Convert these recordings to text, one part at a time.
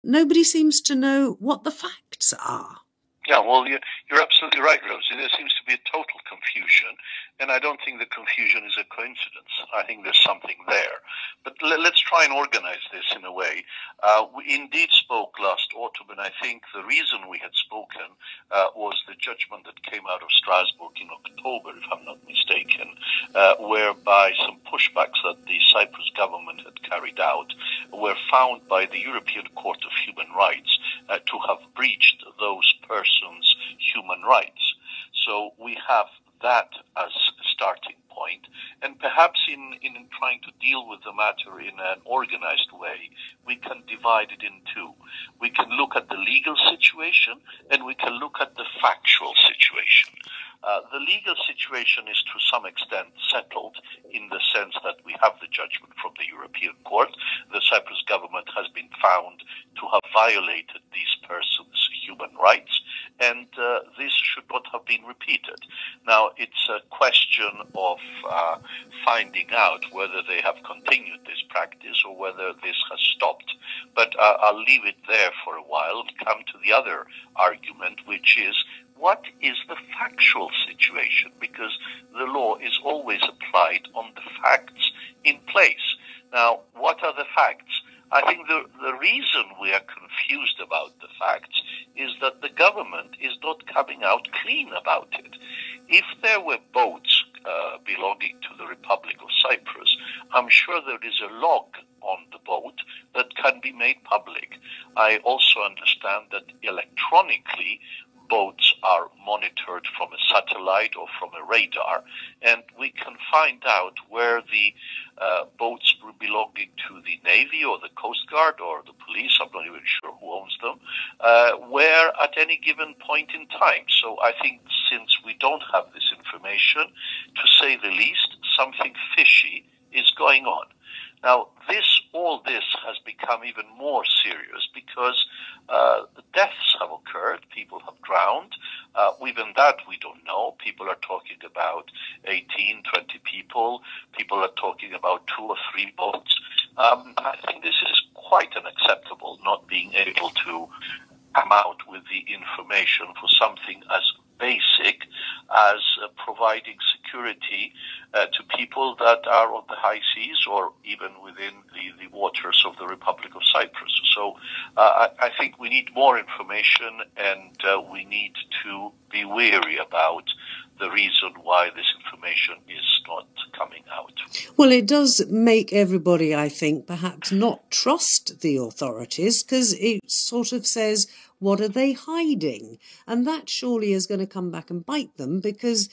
nobody seems to know what the facts are. Yeah, well, you're absolutely right, Rosie. There seems to be a total confusion, and I don't think the confusion is a coincidence. I think there's something there. But let's try and organize this in a way. We indeed spoke last autumn, and I think the reason we had spoken was the judgment that came out of Strasbourg in October, if I'm not mistaken, whereby some pushbacks that the Cyprus government had carried out were found by the European Court of Human Rights to have breached those persons' human rights. So we have that as a starting point, and perhaps in trying to deal with the matter in an organized way, we can divide it in two. We can look at the legal situation, and we can look at the factual situation. The legal situation is to some extent settled in the sense that we have the judgment from the European Court. The Cyprus government has been found to have violated these persons' human rights, and this should not have been repeated. Now, it's a question of finding out whether they have continued this practice or whether this has stopped. But I'll leave it there for a while and come to the other argument, which is, what is the factual situation? Because the law is always applied on the facts in place. Now, what are the facts? I think the reason we are confused about the facts is that the government is not coming out clean about it. If there were boats belonging to the Republic of Cyprus, I'm sure there is a log on the boat that can be made public. I also understand that electronically boats are monitored from a satellite or from a radar, and we can find out where the boats belonging to the Navy or the Coast Guard or the police, I'm not even sure who owns them, where at any given point in time. So I think since we don't have this information, to say the least, something fishy is going on. Now, all this has become even more serious because deaths have occurred, people have drowned. Even that we don't know. People are talking about 18, 20 people. People are talking about 2 or 3 boats. I think this is quite unacceptable, not being able to come out with the information for something as basic as providing security to people that are on the high seas or even within the waters of the Republic of Cyprus. So I think we need more information, and we need to be wary about the reason why this information is not coming out. Well, it does make everybody, I think, perhaps not trust the authorities, because it sort of says, what are they hiding? And that surely is going to come back and bite them, because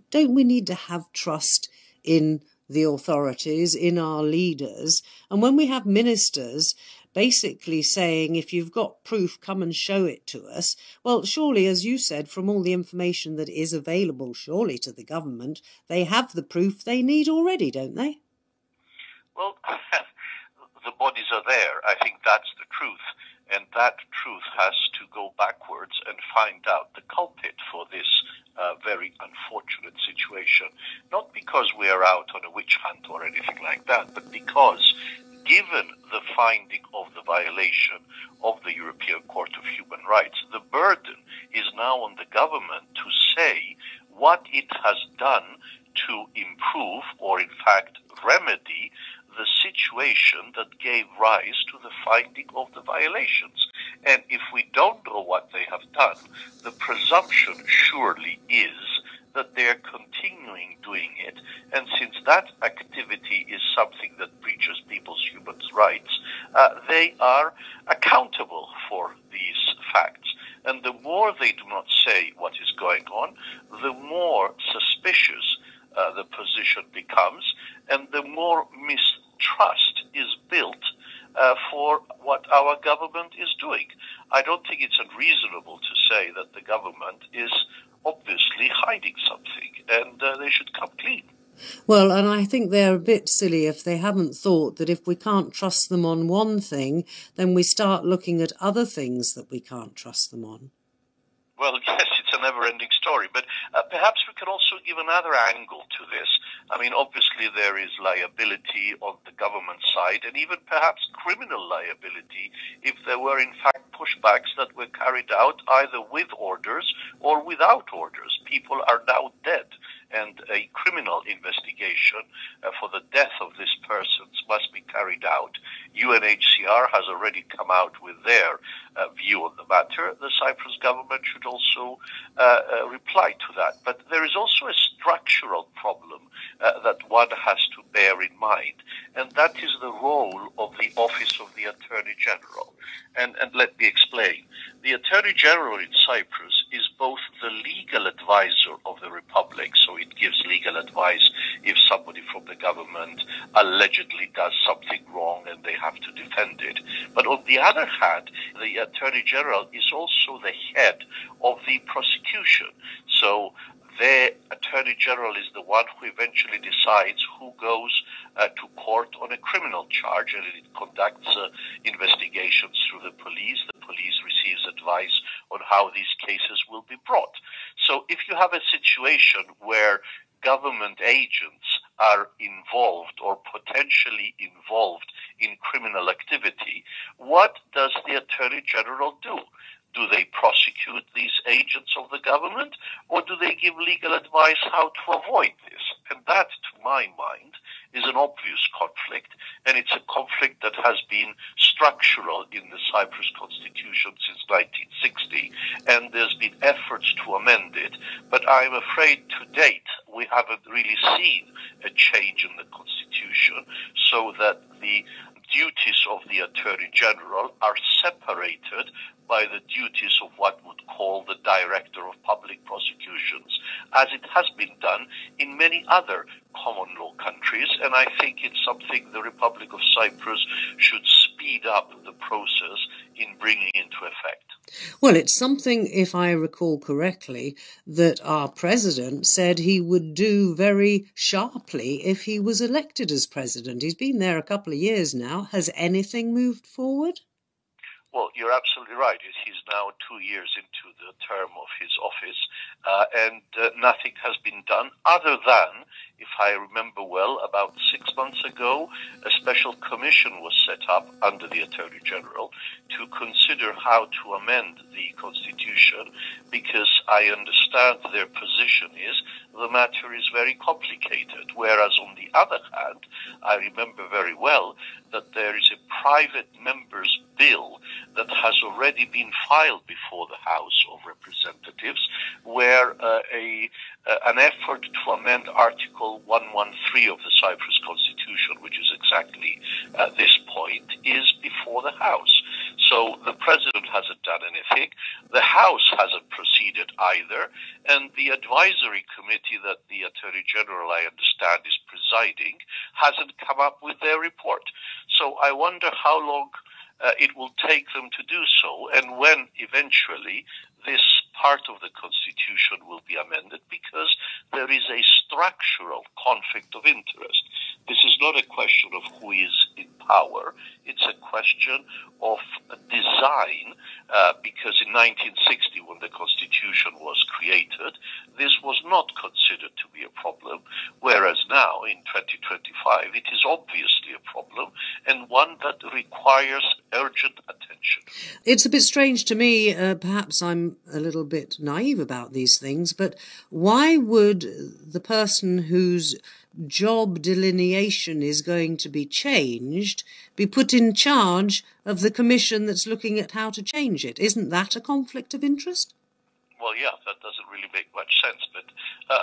don't we need to have trust in the authorities, in our leaders? And when we have ministers basically saying, if you've got proof, come and show it to us. Well, surely, as you said, from all the information that is available, surely to the government, they have the proof they need already, don't they? Well, the bodies are there. I think that's the truth. And that truth has to go backwards and find out the culprit for this very unfortunate situation. Not because we are out on a witch hunt or anything like that, but because given the finding of the violation of the European Court of Human Rights, the burden is now on the government to say what it has done to improve or, in fact, remedy the situation that gave rise to the finding of the violations. And if we don't know what they have done, the presumption surely is that they're continuing doing it. And since that activity is something that breaches people's human rights, they are accountable for these facts. And the more they do not say what is going on, the more suspicious the position becomes, and the more mistrust is built for what our government is doing. I don't think it's unreasonable to say that the government is obviously hiding something, and they should come clean. Well, and I think they're a bit silly if they haven't thought that if we can't trust them on one thing, then we start looking at other things that we can't trust them on. Well, yes, it's a never-ending story, but perhaps we could also give another angle to this. I mean, obviously there is liability on the government side, and even perhaps criminal liability if there were in fact pushbacks that were carried out either with orders or without orders. People are now dead, and a criminal investigation for the death of these persons must be carried out. UNHCR has already come out with their view on the matter. The Cyprus government should also reply to that. But there is also a structural problem that one has to bear in mind, and that is the role of the Office of the Attorney General. And let me explain. The Attorney General in Cyprus is both the legal advisor of the Republic, so it gives legal advice if somebody from the government allegedly does something wrong and they have to defend it. But on the other hand, the Attorney General is also the head of the prosecution. So the Attorney General is the one who eventually decides who goes to court on a criminal charge, and it conducts investigations through the police. The police receives advice on how these cases will be brought. So if you have a situation where government agents are involved or potentially involved in criminal activity, what does the Attorney General do? Do they prosecute these agents of the government, or do they give legal advice how to avoid this? And that, to my mind, is an obvious conflict, and it's a conflict that has been structural in the Cyprus constitution since 1960, and there's been efforts to amend it, but I'm afraid to date we haven't really seen a change in the constitution so that the duties of the Attorney General are separated by the duties of what would call the Director of Public Prosecutions, as it has been done in many other common law countries, and I think it's something the Republic of Cyprus should speed up the process in bringing into effect. Well, it's something, if I recall correctly, that our president said he would do very sharply if he was elected as president. He's been there a couple of years now. Has anything moved forward? Well, you're absolutely right. He's now 2 years into the term of his office, and nothing has been done other than, if I remember well, about 6 months ago, a special commission was set up under the Attorney General to consider how to amend the Constitution, because I understand their position is the matter is very complicated, whereas on the other hand, I remember very well that there is a private member's bill that has already been filed before the House of Representatives, where an effort to amend Article 113 of the Cyprus Constitution, which is exactly this point, is before the House. So the President hasn't done anything, the House hasn't proceeded either, and the advisory committee that the Attorney General, I understand, is presiding, hasn't come up with their report. So I wonder how long it will take them to do so, and when eventually this part of the Constitution will be amended, because there is a structural conflict of interest. This is not a question of who is in power, it's a question of design, because in 1960, when the Constitution was created, this was not considered to be a problem, whereas now, in 2025, it is obviously a problem, and one that requires urgent attention. It's a bit strange to me, perhaps I'm a little bit naive about these things, but why would the person whose job delineation is going to be changed be put in charge of the commission that's looking at how to change it? Isn't that a conflict of interest? Well, yeah, that doesn't really make much sense, but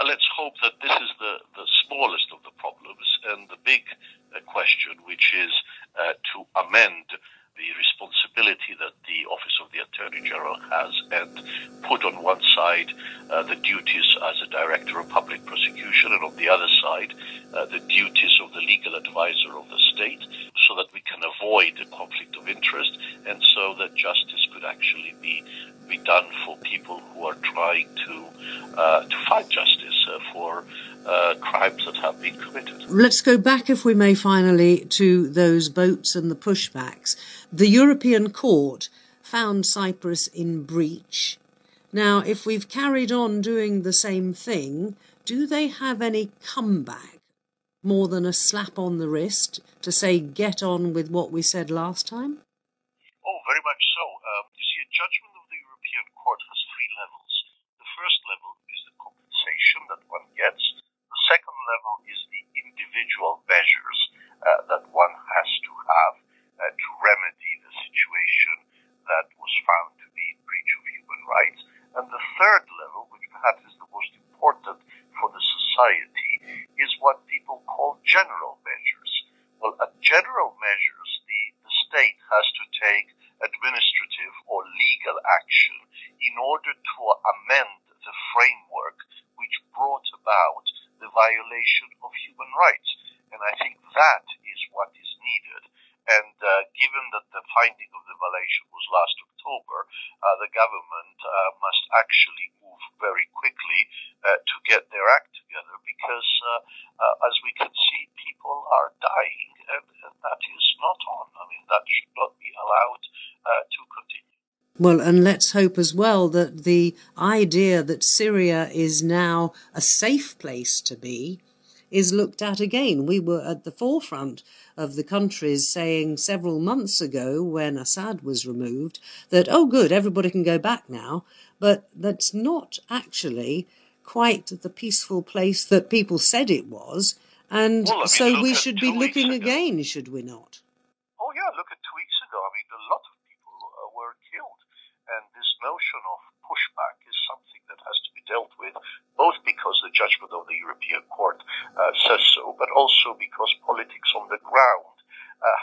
let's hope that this is the smallest of the problems, and the big question, which is to amend the responsibility that the Office of the Attorney General has, and put on one side the duties as a Director of Public Prosecution, and on the other side the duties of the legal advisor of the state, so that we can avoid a conflict of interest, and so that justice could actually be done for people who are trying to fight justice for crimes that have been committed. Let's go back, if we may, finally, to those boats and the pushbacks. The European Court found Cyprus in breach. Now, if we've carried on doing the same thing, do they have any comeback more than a slap on the wrist to say, get on with what we said last time? Oh, very much so. You see, a judgment of the European Court has three levels. The first level is the compensation that one gets. The second level is the individual measures that one has to have to remedy the situation that was found to be breach of human rights. And the third level, which perhaps is the most important for the society, is what people call general measures. Well, at general measures, the state has to take administrative or legal action in order to amend the framework which brought about the violation of human rights. And I think that is what is needed. And given that the finding of the violation was last October, the government must actually move very quickly to get their act together because, as we can see, people are dying, and that is not on. I mean, that should not be allowed to continue. Well, and let's hope as well that the idea that Syria is now a safe place to be is looked at again. We were at the forefront of the countries saying several months ago when Assad was removed that, oh good, everybody can go back now, but that's not actually quite the peaceful place that people said it was, and well, so we should be looking again, should we not? Oh yeah, look at 2 weeks ago. I mean, a lot of people were killed, and this notion of pushback is something that has to be dealt with, both because the judgment of the European Court says so, but also because politics on the ground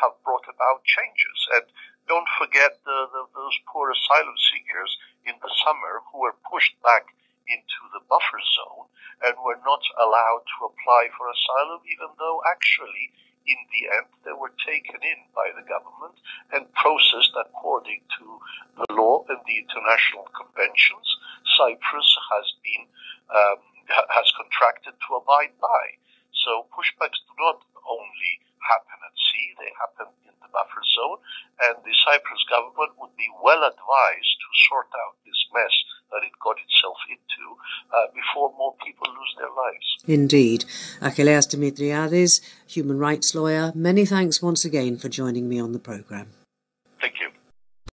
have brought about changes. And don't forget those poor asylum seekers in the summer who were pushed back into the buffer zone and were not allowed to apply for asylum, even though actually in the end they were taken in by the government and processed according to the law and the international conventions Cyprus has contracted to abide by. So pushbacks do not only happen at sea, they happen in the buffer zone, and the Cyprus government would be well advised to sort out this mess that it got itself into before more people lose their lives. Indeed. Achilleas Demetriades, human rights lawyer, many thanks once again for joining me on the programme.